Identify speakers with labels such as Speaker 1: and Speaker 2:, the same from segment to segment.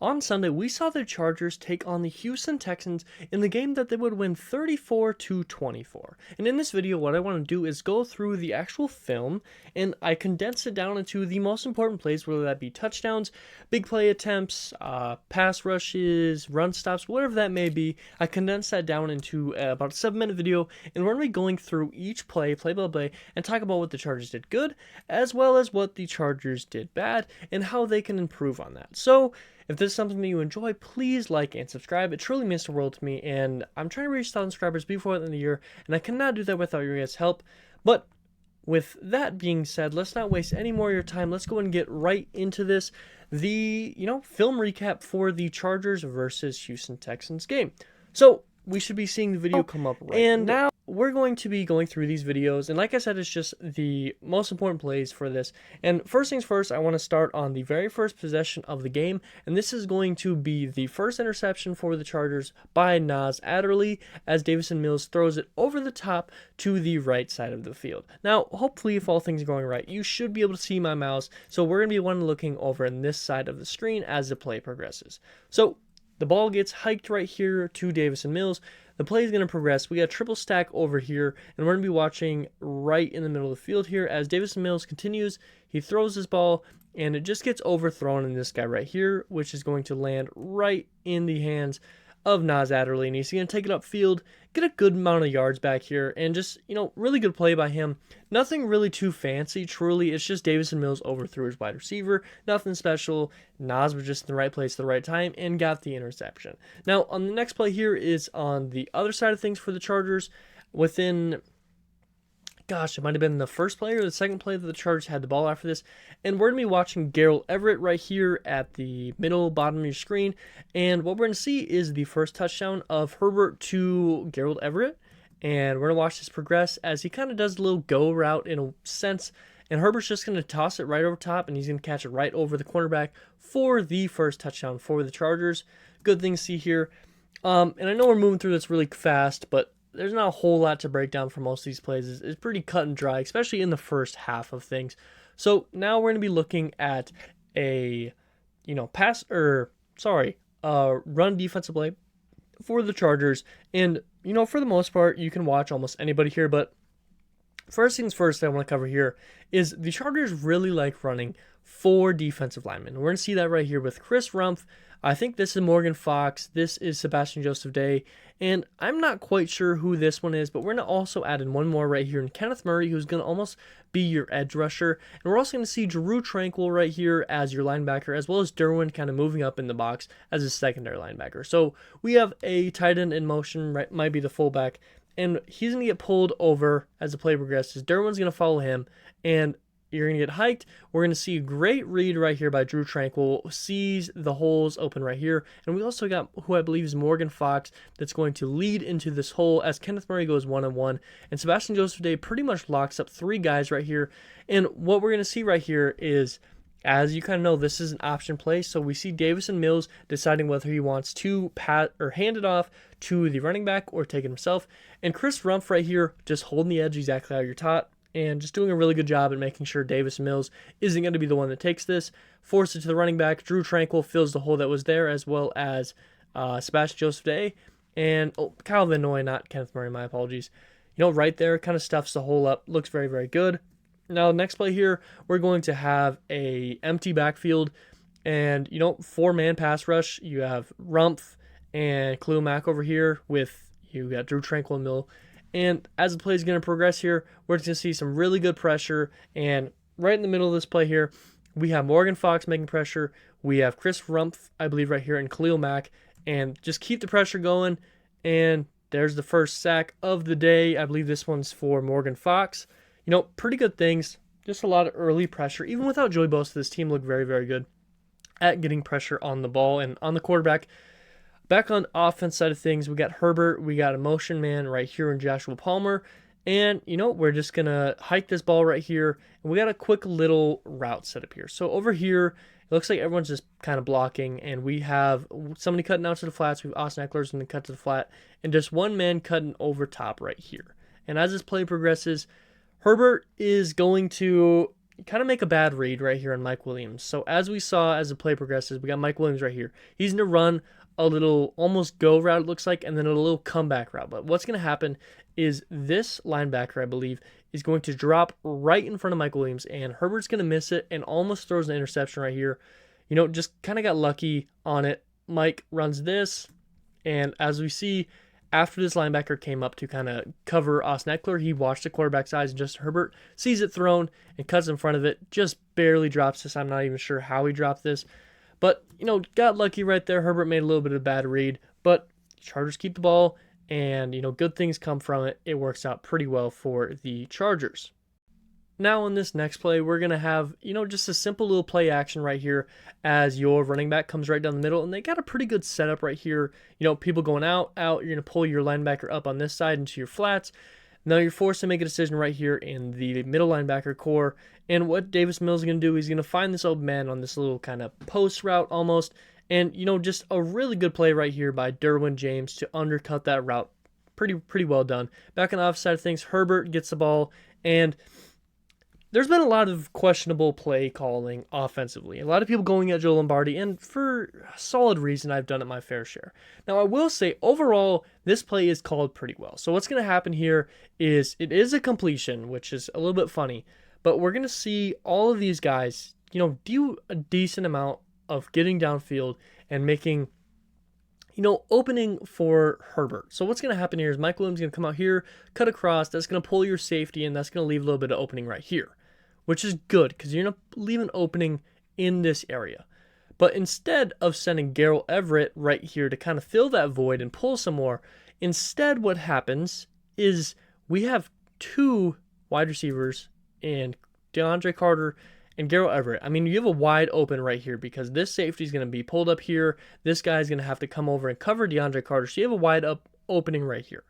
Speaker 1: On Sunday, we saw the Chargers take on the Houston Texans in the game that they would win 34-24. And in this video, what I want to do is go through the actual film, and I condense it down into the most important plays, whether that be touchdowns, big play attempts, pass rushes, run stops, whatever that may be. I condense that down into about a 7-minute video, and we're going to be going through each play by play, and talk about what the Chargers did good, as well as what the Chargers did bad, and how they can improve on that. So, if this is something that you enjoy, please like and subscribe. It truly means the world to me, and I'm trying to reach 1,000 subscribers before the end of the year, and I cannot do that without your guys' help. But with that being said, let's not waste any more of your time. Let's go and get right into this. The, film recap for the Chargers versus Houston Texans game. So, we should be seeing the video come up right now. We're going to be going through these videos, and like I said, it's just the most important plays for this. And first things first, I want to start on the very first possession of the game, and this is going to be the first interception for the Chargers by Nas Adderley, as Davison Mills throws it over the top to the right side of the field. Now, hopefully, if all things are going right, you should be able to see my mouse, so we're going to be looking over in this side of the screen as the play progresses. So, the ball gets hiked right here to Davison Mills. The play is going to progress. We got a triple stack over here, and we're going to be watching right in the middle of the field here as Davison Mills continues. He throws his ball, and it just gets overthrown in this guy right here, which is going to land right in the hands of Nas Adderley, and he's going to take it upfield, get a good amount of yards back here, and just, really good play by him. Nothing really too fancy, truly. It's just Davison Mills overthrew his wide receiver. Nothing special. Nas was just in the right place at the right time and got the interception. Now, on the next play here is on the other side of things for the Chargers. Within, it might have been the first play or the second play that the Chargers had the ball after this. And we're going to be watching Gerald Everett right here at the middle bottom of your screen. And what we're going to see is the first touchdown of Herbert to Gerald Everett. And we're going to watch this progress as he kind of does a little go route in a sense. And Herbert's just going to toss it right over top, and he's going to catch it right over the cornerback for the first touchdown for the Chargers. Good thing to see here. And I know we're moving through this really fast, but there's not a whole lot to break down for most of these plays. It's pretty cut and dry, especially in the first half of things. So now we're going to be looking at a, run defensive play for the Chargers. And, for the most part, you can watch almost anybody here. But first things first that I want to cover here is the Chargers really like running 4 defensive linemen. We're going to see that right here with Chris Rumph. I think this is Morgan Fox. This is Sebastian Joseph Day. And I'm not quite sure who this one is, but we're going to also add in one more right here in Kenneth Murray, who's going to almost be your edge rusher. And we're also going to see Drew Tranquil right here as your linebacker, as well as Derwin kind of moving up in the box as a secondary linebacker. So we have a tight end in motion, right, might be the fullback, and he's going to get pulled over as the play progresses. Derwin's going to follow him, and you're going to get hiked. We're going to see a great read right here by Drew Tranquil. Sees the holes open right here. And we also got who I believe is Morgan Fox that's going to lead into this hole as Kenneth Murray goes 1-on-1. And Sebastian Joseph Day pretty much locks up 3 guys right here. And what we're going to see right here is, as you kind of know, this is an option play. So we see Davison Mills deciding whether he wants to pat or hand it off to the running back or take it himself. And Chris Rumph right here just holding the edge exactly how you're taught, and just doing a really good job at making sure Davison Mills isn't going to be the one that takes this. Force it to the running back. Drew Tranquil fills the hole that was there, as well as Sebastian Joseph Day. And Kyle Van Noy, not Kenneth Murray, my apologies. Right there, kind of stuffs the hole up. Looks very, very good. Now, next play here, we're going to have a empty backfield. And, 4-man pass rush. You have Rumph and Khalil Mack over here with, you got Drew Tranquil and Mill. And as the play is going to progress here, we're just going to see some really good pressure. And right in the middle of this play here, we have Morgan Fox making pressure. We have Chris Rumph, I believe, right here, and Khalil Mack. And just keep the pressure going. And there's the first sack of the day. I believe this one's for Morgan Fox. Pretty good things. Just a lot of early pressure. Even without Joey Bosa, this team looked very, very good at getting pressure on the ball and on the quarterback. Back on offense side of things, we got Herbert, we got a motion man right here in Joshua Palmer, and, we're just going to hike this ball right here, and we got a quick little route set up here. So over here, it looks like everyone's just kind of blocking, and we have somebody cutting out to the flats, we have Austin Eckler's going to cut to the flat, and just one man cutting over top right here. And as this play progresses, Herbert is going to kind of make a bad read right here on Mike Williams. So as we saw as the play progresses, we got Mike Williams right here. He's going to run a little almost go route, it looks like, and then a little comeback route. But what's going to happen is this linebacker, I believe, is going to drop right in front of Mike Williams, and Herbert's going to miss it and almost throws an interception right here. Just kind of got lucky on it. Mike runs this, and as we see, after this linebacker came up to kind of cover Austin Eckler, he watched the quarterback's eyes, and Justin Herbert sees it thrown and cuts in front of it. Just barely drops this. I'm not even sure how he dropped this. But, got lucky right there. Herbert made a little bit of a bad read. But Chargers keep the ball, and, good things come from it. It works out pretty well for the Chargers. Now in this next play, we're going to have, just a simple little play action right here as your running back comes right down the middle. And they got a pretty good setup right here. People going out. You're going to pull your linebacker up on this side into your flats. Now you're forced to make a decision right here in the middle linebacker core. And what Davis Mills is going to do, he's going to find this open man on this little kind of post route almost. And, just a really good play right here by Derwin James to undercut that route. Pretty well done. Back on the opposite side of things, Herbert gets the ball, and there's been a lot of questionable play calling offensively. A lot of people going at Joe Lombardi, and for a solid reason, I've done it my fair share. Now, I will say, overall, this play is called pretty well. So what's going to happen here is it is a completion, which is a little bit funny, but we're going to see all of these guys, do a decent amount of getting downfield and making, opening for Herbert. So what's going to happen here is Mike Williams is going to come out here, cut across, that's going to pull your safety, and that's going to leave a little bit of opening right here, which is good because you're going to leave an opening in this area. But instead of sending Gerald Everett right here to kind of fill that void and pull some more, instead what happens is we have two wide receivers in DeAndre Carter and Gerald Everett. I mean, you have a wide open right here because this safety is going to be pulled up here. This guy is going to have to come over and cover DeAndre Carter. So you have a wide up opening right here.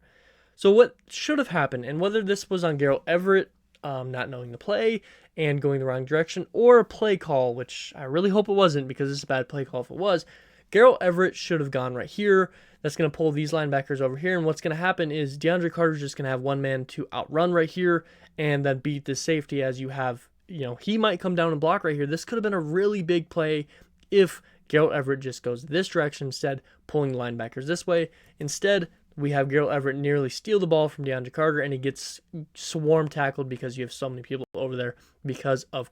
Speaker 1: So what should have happened, and whether this was on Gerald Everett not knowing the play and going the wrong direction, or a play call, which I really hope it wasn't because it's a bad play call if it was, Gerald Everett should have gone right here. That's going to pull these linebackers over here, and what's going to happen is DeAndre Carter's just going to have one man to outrun right here and then beat this safety as you have, he might come down and block right here. This could have been a really big play if Gerald Everett just goes this direction instead, pulling the linebackers this way. Instead, we have Gerald Everett nearly steal the ball from DeAndre Carter, and he gets swarm tackled because you have so many people over there because of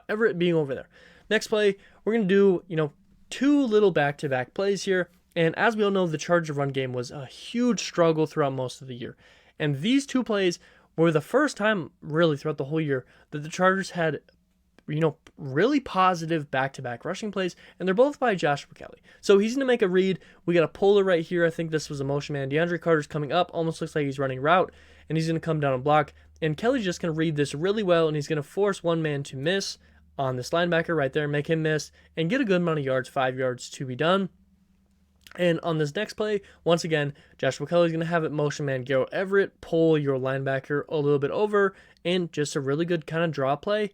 Speaker 1: Everett being over there. Next play, we're going to do, two little back-to-back plays here. And as we all know, the Charger run game was a huge struggle throughout most of the year. And these two plays were the first time, really, throughout the whole year that the Chargers had, really positive back-to-back rushing plays, and they're both by Joshua Kelly. So he's going to make a read. We got a puller right here. I think this was a motion man. DeAndre Carter's coming up, almost looks like he's running route, and he's going to come down and block. And Kelly's just going to read this really well, and he's going to force one man to miss on this linebacker right there, make him miss, and get a good amount of yards, 5 yards to be done. And on this next play, once again, Joshua Kelly's going to have it motion man Gerald Everett, pull your linebacker a little bit over, and just a really good kind of draw play.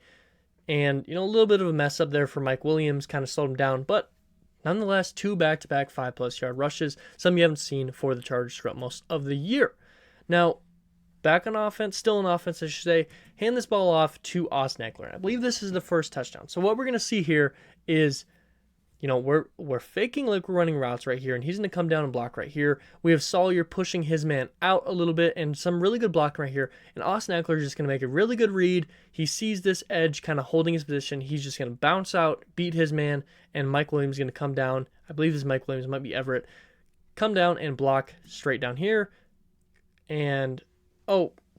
Speaker 1: And, a little bit of a mess up there for Mike Williams, kind of slowed him down. But nonetheless, two back-to-back 5+ yard rushes, some you haven't seen for the Chargers throughout most of the year. Now, back on offense, still on offense, I should say, hand this ball off to Austin Eckler. I believe this is the first touchdown. So what we're going to see here is, we're faking like we're running routes right here, and he's going to come down and block right here. We have Sawyer pushing his man out a little bit, and some really good blocking right here. And Austin Eckler is just going to make a really good read. He sees this edge kind of holding his position. He's just going to bounce out, beat his man, and Mike Williams is going to come down. I believe this is Mike Williams, it might be Everett. Come down and block straight down here. And,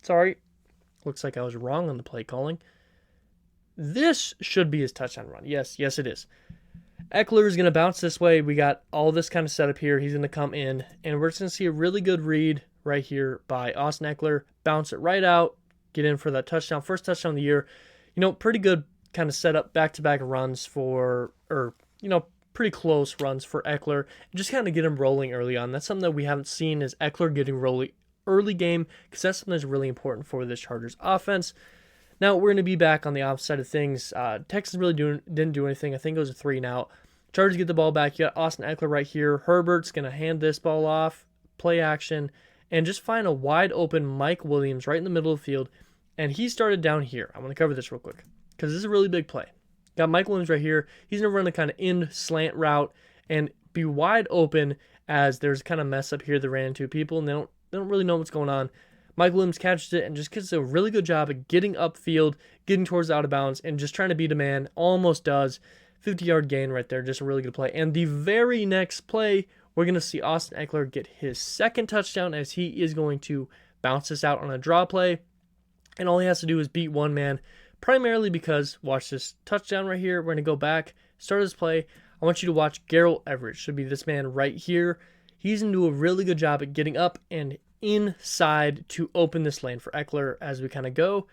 Speaker 1: sorry. Looks like I was wrong on the play calling. This should be his touchdown run. Yes, it is. Eckler is going to bounce this way. We got all this kind of setup here. He's going to come in, and we're just going to see a really good read right here by Austin Eckler. Bounce it right out, get in for that touchdown. First touchdown of the year. Pretty good kind of setup, back-to-back runs pretty close runs for Eckler. Just kind of get him rolling early on. That's something that we haven't seen is Eckler getting rolling early game because that's something that's really important for this Chargers offense. Now, we're going to be back on the opposite side of things. Texans really didn't do anything. I think it was a 3-and-out. Chargers get the ball back. You got Austin Eckler right here. Herbert's going to hand this ball off, play action, and just find a wide open Mike Williams right in the middle of the field. And he started down here. I'm going to cover this real quick. because this is a really big play. Got Mike Williams right here. He's going to run a kind of in slant route and be wide open, as there's kind of mess up here that ran into people, and they don't really know what's going on. Mike Williams catches it and just gets a really good job at getting upfield, getting towards out of bounds, and just trying to beat a man. Almost does. 50-yard gain right there. Just a really good play. And the very next play, we're going to see Austin Ekeler get his second touchdown, as he is going to bounce this out on a draw play. And all he has to do is beat one man, primarily because, watch this touchdown right here. We're going to go back, start this play. I want you to watch Gerald Everett. Should be this man right here. He's going to do a really good job at getting up and inside to open this lane for Ekeler as we kind of go.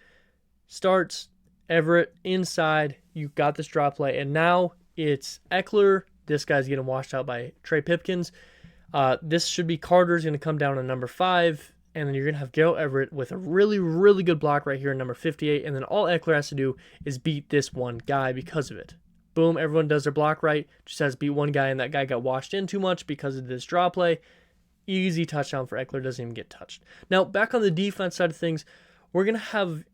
Speaker 1: Starts Everett inside. You got this draw play, and now it's Ekeler. This guy's getting washed out by Trey Pipkins. This should be Carter's going to come down to number 5, and then you're going to have Gerald Everett with a really, really good block right here, number 58, and then all Ekeler has to do is beat this one guy because of it. Boom, everyone does their block right, just has to beat one guy, and that guy got washed in too much because of this draw play. Easy touchdown for Ekeler, doesn't even get touched. Now, back on the defense side of things, we're going to have,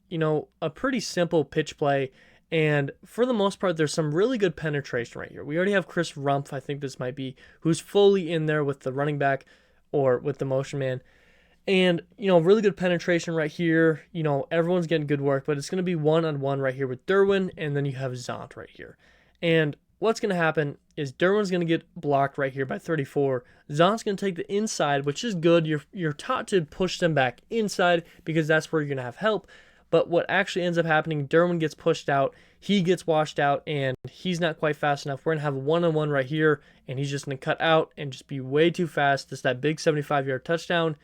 Speaker 1: a pretty simple pitch play, and for the most part, there's some really good penetration right here. We already have Chris Rumpf, I think this might be, who's fully in there with the running back or with the motion man. And, really good penetration right here. Everyone's getting good work, but it's going to be one-on-one right here with Derwin, and then you have Zont right here. And what's going to happen is Derwin's going to get blocked right here by 34. Zont's going to take the inside, which is good. You're taught to push them back inside because that's where you're going to have help. But what actually ends up happening, Derwin gets pushed out. He gets washed out, and he's not quite fast enough. We're going to have a one-on-one right here, and he's just going to cut out and just be way too fast. Just that big 75-yard touchdown.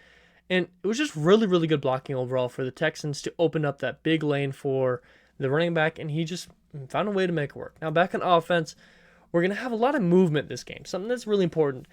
Speaker 1: And it was just really, really good blocking overall for the Texans to open up that big lane for the running back, and he just found a way to make it work. Now, back on offense, we're going to have a lot of movement this game, something that's really important.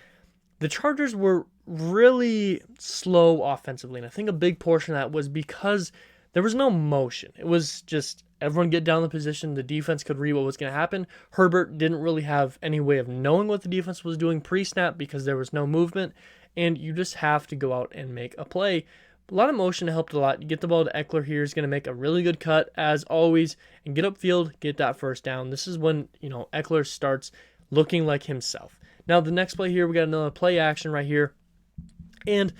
Speaker 1: The Chargers were really slow offensively, and I think a big portion of that was because there was no motion. It was just everyone get down the position, the defense could read what was going to happen. Herbert didn't really have any way of knowing what the defense was doing pre-snap because there was no movement, and you just have to go out and make a play. A lot of motion helped a lot. You get the ball to Ekeler here. He's going to make a really good cut, as always, and get upfield, get that first down. This is when, Ekeler starts looking like himself. Now, the next play here, we got another play action right here. And,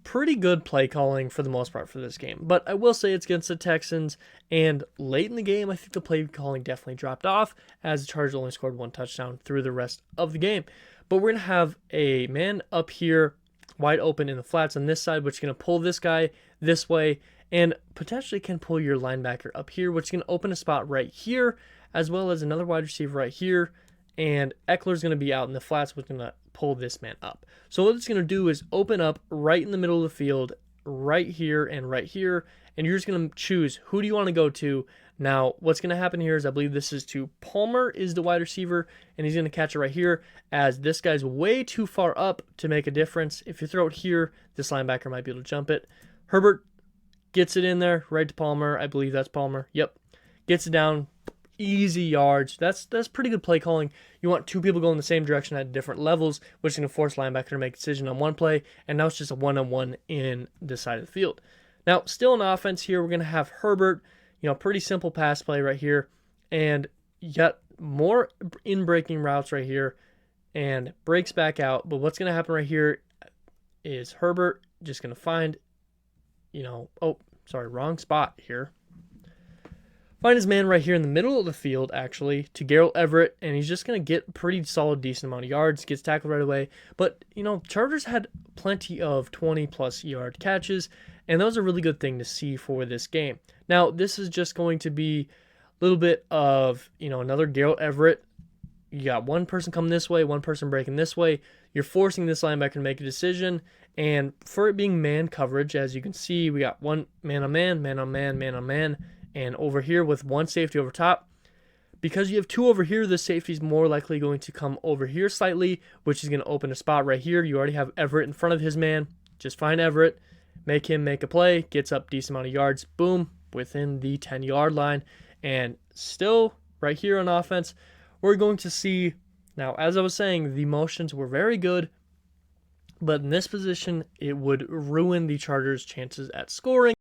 Speaker 1: pretty good play calling for the most part for this game. But I will say it's against the Texans, and late in the game, I think the play calling definitely dropped off, as the Chargers only scored one touchdown through the rest of the game. But we're going to have a man up here wide open in the flats on this side, which is going to pull this guy this way and potentially can pull your linebacker up here, which is going to open a spot right here, as well as another wide receiver right here. And Eckler's going to be out in the flats, which is going to pull this man up. So what it's going to do is open up right in the middle of the field, right here, and you're just going to choose who do you want to go to. Now, what's going to happen here is I believe this is to Palmer is the wide receiver, and he's going to catch it right here, as this guy's way too far up to make a difference. If you throw it here, this linebacker might be able to jump it. Herbert gets it in there, right to Palmer. I believe that's Palmer. Yep. Gets it down. Easy yards. That's pretty good play calling. You want two people going the same direction at different levels, which is going to force linebacker to make a decision on one play, and now it's just a one-on-one in this side of the field. Now, still in offense here, we're going to have Herbert, pretty simple pass play right here, and yet more in-breaking routes right here, and breaks back out. But what's going to happen right here is Herbert just going to find, wrong spot here. Find his man right here in the middle of the field, actually, to Gerald Everett, and he's just going to get a pretty solid, decent amount of yards, gets tackled right away. But, Chargers had plenty of 20-plus yard catches, and that was a really good thing to see for this game. Now, this is just going to be a little bit of, another Gerald Everett. You got one person coming this way, one person breaking this way. You're forcing this linebacker to make a decision, and for it being man coverage, as you can see, we got one man on man, man on man, man on man, and over here with one safety over top. Because you have two over here, the safety is more likely going to come over here slightly, which is going to open a spot right here. You already have Everett in front of his man. Just find Everett, make him make a play, gets up decent amount of yards, boom, within the 10-yard line. And still, right here on offense, we're going to see, now as I was saying, the motions were very good, but in this position, it would ruin the Chargers' chances at scoring.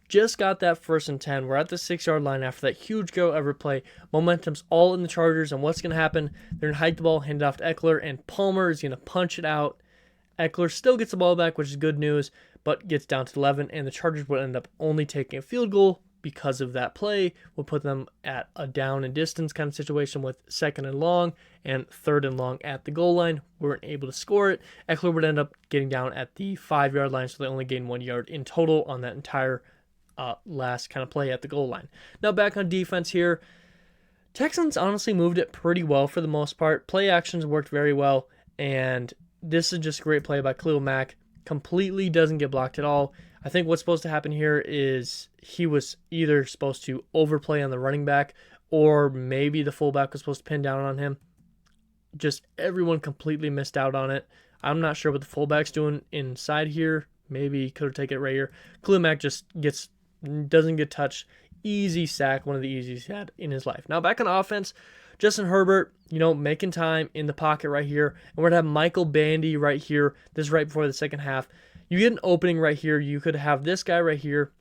Speaker 1: just got that 1st and 10. We're at the 6-yard line after that huge go ever play. Momentum's all in the Chargers, and what's going to happen? They're going to hike the ball, hand it off to Eckler, and Palmer is going to punch it out. Eckler still gets the ball back, which is good news, but gets down to 11, and the Chargers would end up only taking a field goal because of that play. Will put them at a down and distance kind of situation with 2nd and long and 3rd and long at the goal line. We weren't able to score it. Eckler would end up getting down at the 5-yard line, so they only gained 1 yard in total on that entire last kind of play at the goal line. Now back on defense here. Texans honestly moved it pretty well for the most part. Play actions worked very well, and this is just a great play by Khalil Mack. Completely doesn't get blocked at all. I think what's supposed to happen here is he was either supposed to overplay on the running back, or maybe the fullback was supposed to pin down on him. Just everyone completely missed out on it. I'm not sure what the fullback's doing inside here. Maybe he could have taken it right here. Khalil Mack just doesn't get touched. Easy sack, one of the easiest he had in his life. Now back on offense, Justin Herbert, making time in the pocket right here. And we're going to have Michael Bandy right here. This is right before the second half. You get an opening right here. You could have this guy right here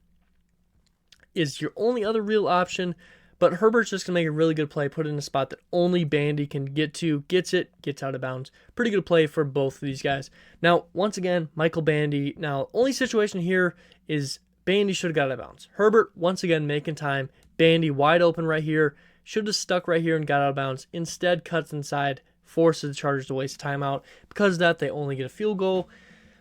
Speaker 1: is your only other real option. But Herbert's just going to make a really good play, put it in a spot that only Bandy can get to. Gets it, gets out of bounds. Pretty good play for both of these guys. Now, once again, Michael Bandy. Now, only situation here is Bandy should have got out of bounds. Herbert, once again, making time. Bandy wide open right here. Should have stuck right here and got out of bounds. Instead, cuts inside, forces the Chargers to waste a timeout. Because of that, they only get a field goal.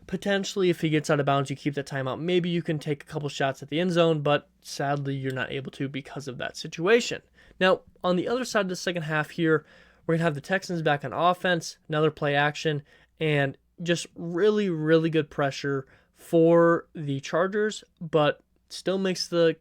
Speaker 1: Potentially, if he gets out of bounds, you keep that timeout. Maybe you can take a couple shots at the end zone, but sadly, you're not able to because of that situation. Now, on the other side of the second half here, we're going to have the Texans back on offense, another play action, and just really, really good pressure for the Chargers, but still makes the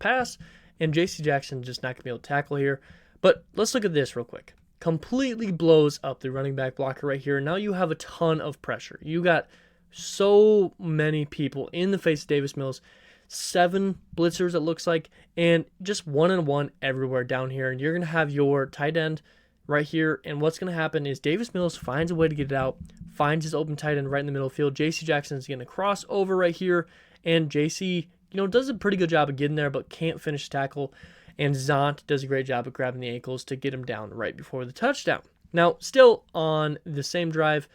Speaker 1: pass, and J.C. Jackson just not going to be able to tackle here. But let's look at this real quick. Completely blows up the running back blocker right here. Now you have a ton of pressure. You got so many people in the face of Davis Mills. 7 blitzers, it looks like, and just 1-on-1 everywhere down here. And you're going to have your tight end right here. And what's going to happen is Davis Mills finds a way to get it out, finds his open tight end right in the middle of the field. J.C. Jackson is going to cross over right here. And J.C., does a pretty good job of getting there, but can't finish the tackle. And Zont does a great job of grabbing the ankles to get him down right before the touchdown. Now, still on the same drive,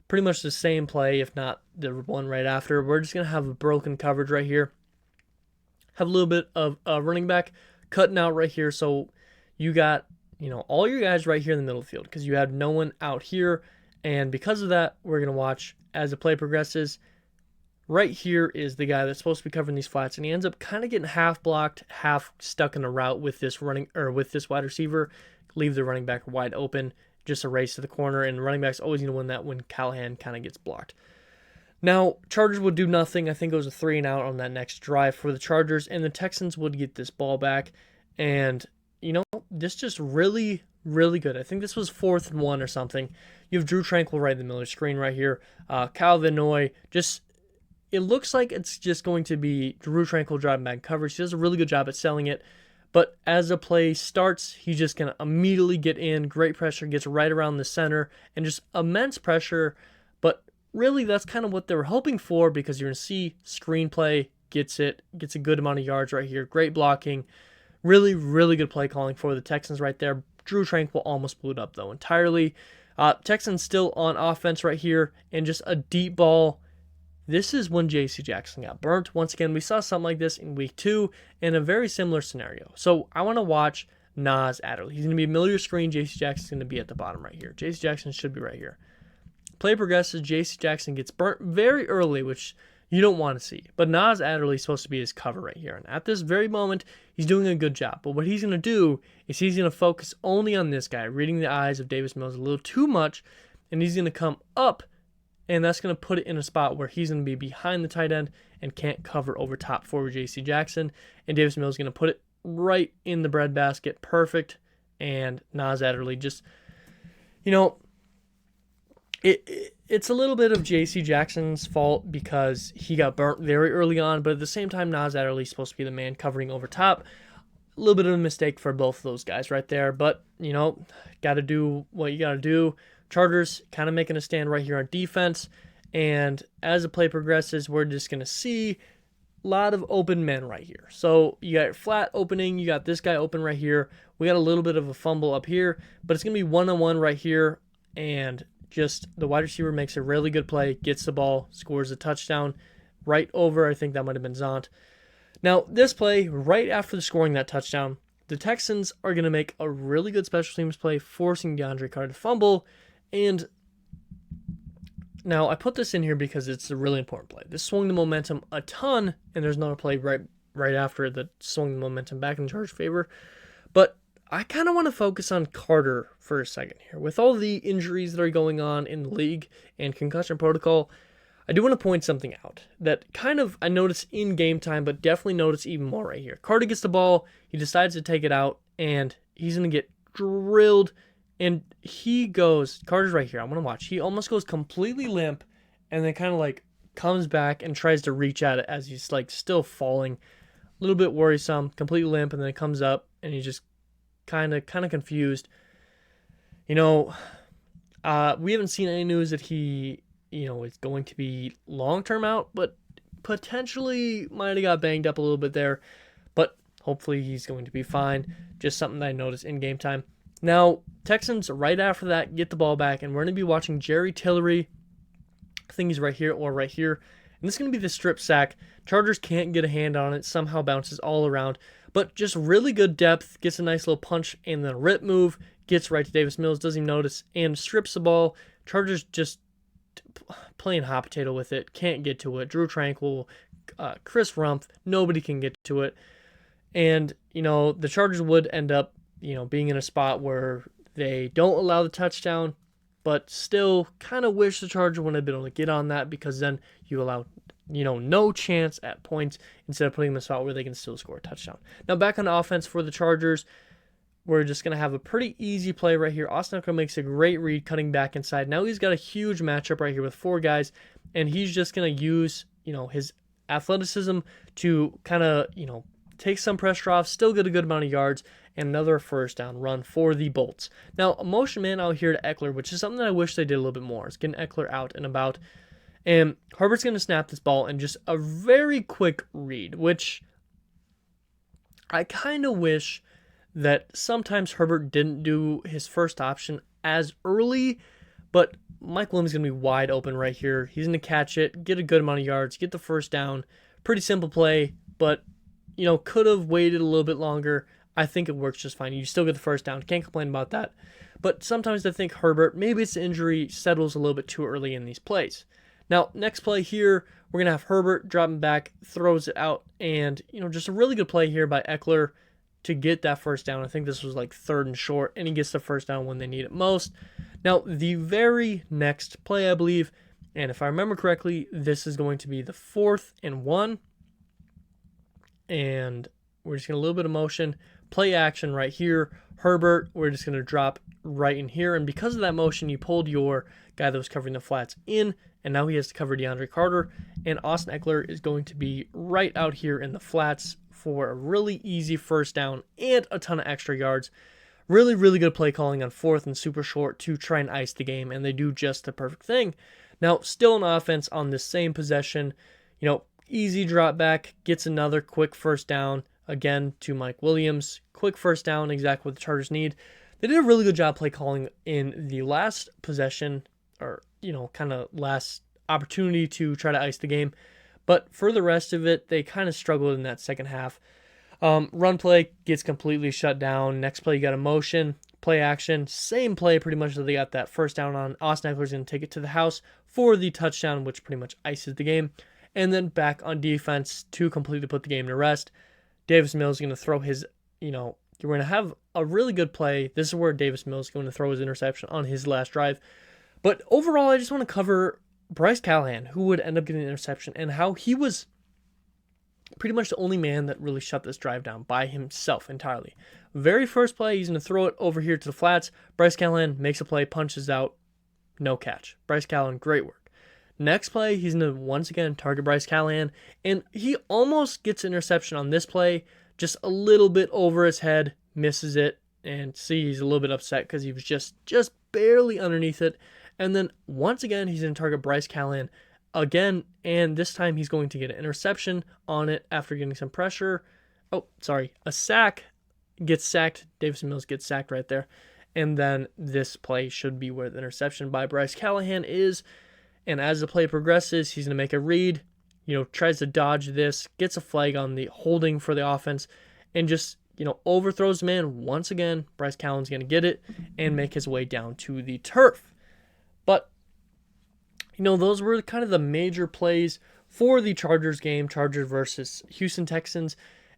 Speaker 1: pretty much the same play, if not the one right after. We're just going to have a broken coverage right here. Have a little bit of a running back cutting out right here. So you got, all your guys right here in the middle of the field because you have no one out here. And because of that, we're going to watch as the play progresses. Right here is the guy that's supposed to be covering these flats, and he ends up kind of getting half blocked, half stuck in a route with this with this wide receiver. Leave the running back wide open, just a race to the corner, and the running back's always going to win that when Callahan kind of gets blocked. Now, Chargers would do nothing. I think it was a 3-and-out on that next drive for the Chargers, and the Texans would get this ball back. And, this just really, really good. I think this was 4th and 1 or something. You have Drew Tranquill right in the middle of the screen right here. Kyle Van Noy just... It looks like it's just going to be Drew Tranquill driving back coverage. He does a really good job at selling it. But as the play starts, he's just going to immediately get in. Great pressure, gets right around the center, and just immense pressure. But really, that's kind of what they were hoping for because you're going to see screenplay, gets a good amount of yards right here. Great blocking. Really, really good play calling for the Texans right there. Drew Tranquill almost blew it up, though, entirely. Texans still on offense right here, and just a deep ball. This is when J.C. Jackson got burnt. Once again, we saw something like this in week 2 in a very similar scenario. So I want to watch Nas Adderley. He's going to be middle of your screen. J.C. Jackson's going to be at the bottom right here. J.C. Jackson should be right here. Play progresses. J.C. Jackson gets burnt very early, which you don't want to see. But Nas Adderley is supposed to be his cover right here. And at this very moment, he's doing a good job. But what he's going to do is he's going to focus only on this guy, reading the eyes of Davis Mills a little too much, and he's going to come up, and that's going to put it in a spot where he's going to be behind the tight end and can't cover over top for J.C. Jackson. And Davis Mills is going to put it right in the breadbasket. Perfect. And Nas Adderley just, it's a little bit of J.C. Jackson's fault because he got burnt very early on. But at the same time, Nas Adderley is supposed to be the man covering over top. A little bit of a mistake for both of those guys right there. But, got to do what you got to do. Chargers kind of making a stand right here on defense. And as the play progresses, we're just going to see lot of open men right here. So you got flat opening, you got this guy open right here. We got a little bit of a fumble up here, but it's going to be one-on-one right here, and just the wide receiver makes a really good play, gets the ball, scores a touchdown right over, I think that might have been Zont. Now, this play, right after scoring that touchdown, the Texans are going to make a really good special teams play, forcing DeAndre Carter to fumble, and now I put this in here because it's a really important play. This swung the momentum a ton, and there's another play right after that swung the momentum back in Chargers' favor, but I kind of want to focus on Carter for a second here. With all the injuries that are going on in the league and concussion protocol, I do want to point something out that kind of I noticed in game time, but definitely notice even more right here. Carter gets the ball, he decides to take it out, and he's going to get drilled, and he goes, Carter's right here, I want to watch. He almost goes completely limp, and then kind of like comes back and tries to reach at it as he's like still falling. A little bit worrisome, completely limp, and then it comes up, and he's just kind of confused. We haven't seen any news that he, is going to be long-term out, but potentially might have got banged up a little bit there, but hopefully he's going to be fine. Just something that I noticed in game time. Now, Texans, right after that, get the ball back, and we're going to be watching Jerry Tillery. I think he's right here or right here. And this is going to be the strip sack. Chargers can't get a hand on it, somehow bounces all around. But just really good depth, gets a nice little punch, and then a rip move, gets right to Davis Mills, doesn't even notice, and strips the ball. Chargers just playing hot potato with it, can't get to it. Drew Tranquil, Chris Rumpf, nobody can get to it. And, the Chargers would end up, being in a spot where they don't allow the touchdown, but still kind of wish the Chargers would have been able to get on that, because then you allow no chance at points instead of putting them in a spot where they can still score a touchdown. Now back on offense for the Chargers, we're just going to have a pretty easy play right here. Austin Ekeler makes a great read cutting back inside. Now he's got a huge matchup right here with 4 guys, and he's just going to use, his athleticism to kind of, take some pressure off, still get a good amount of yards, and another first down run for the Bolts. Now, a motion man out here to Ekeler, which is something that I wish they did a little bit more, is getting Ekeler out and about. And Herbert's going to snap this ball and just a very quick read, which I kind of wish that sometimes Herbert didn't do his first option as early, but Mike Williams is going to be wide open right here. He's going to catch it, get a good amount of yards, get the first down. Pretty simple play, but, could have waited a little bit longer. I think it works just fine. You still get the first down. Can't complain about that. But sometimes I think Herbert, maybe it's the injury, settles a little bit too early in these plays. Now, next play here, we're going to have Herbert dropping back, throws it out, and, just a really good play here by Ekeler to get that first down. I think this was like 3rd and short, and he gets the first down when they need it most. Now, the very next play, I believe, and if I remember correctly, this is going to be the 4th and 1, and we're just going to a little bit of motion, play action right here. Herbert, we're just going to drop right in here, and because of that motion, you pulled your guy that was covering the flats in, and now he has to cover DeAndre Carter, and Austin Ekeler is going to be right out here in the flats for a really easy first down and a ton of extra yards. Really, really good play calling on 4th and super short to try and ice the game, and they do just the perfect thing. Now, still on offense on this same possession, easy drop back, gets another quick first down, again to Mike Williams. Quick first down, exactly what the Chargers need. They did a really good job play calling in the last possession, or, kind of last opportunity to try to ice the game. But for the rest of it, they kind of struggled in that second half. Run play gets completely shut down. Next play, you got a motion, play action. Same play pretty much that they got that first down on. Austin Ekeler's going to take it to the house for the touchdown, which pretty much ices the game. And then back on defense to completely put the game to rest. Davis Mills is going to throw his, you're going to have a really good play. This is where Davis Mills is going to throw his interception on his last drive. But overall, I just want to cover Bryce Callahan, who would end up getting an interception, and how he was pretty much the only man that really shut this drive down by himself entirely. Very first play, he's going to throw it over here to the flats. Bryce Callahan makes a play, punches out, no catch. Bryce Callahan, great work. Next play, he's going to once again target Bryce Callahan, and he almost gets an interception on this play, just a little bit over his head, misses it, and see, he's a little bit upset because he was just barely underneath it. And then once again, he's going to target Bryce Callahan again, and this time he's going to get an interception on it after getting some pressure. Oh, sorry, a sack, gets sacked. Davison Mills gets sacked right there. And then this play should be where the interception by Bryce Callahan is. And as the play progresses, he's going to make a read, tries to dodge this, gets a flag on the holding for the offense, and just, overthrows the man once again. Bryce Callahan's going to get it and make his way down to the turf. But, those were kind of the major plays for the Chargers game, Chargers versus Houston Texans.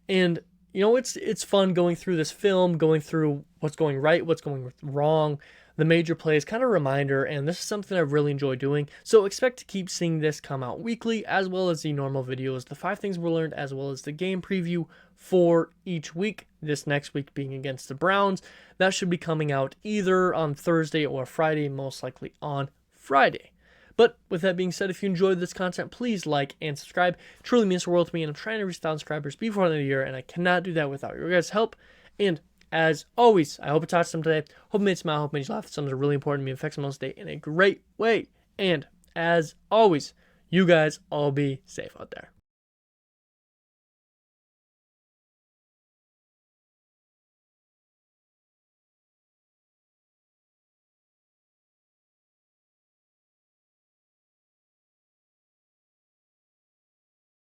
Speaker 1: And, it's fun going through this film, going through what's going right, what's going wrong, the major plays, kind of a reminder, and this is something I've really enjoyed doing. So expect to keep seeing this come out weekly, as well as the normal videos, the 5 things we learned, as well as the game preview for each week. This next week being against the Browns. That should be coming out either on Thursday or Friday, most likely on Friday. But with that being said, if you enjoyed this content, please like and subscribe. It truly means the world to me, and I'm trying to reach 1,000 subscribers before the end of the year, and I cannot do that without your guys' help. And as always, I hope it touched them today. Hope it made you smile, hope it made you laugh. Something really important to me, affects someone's day in a great way. And as always, you guys all be safe out there.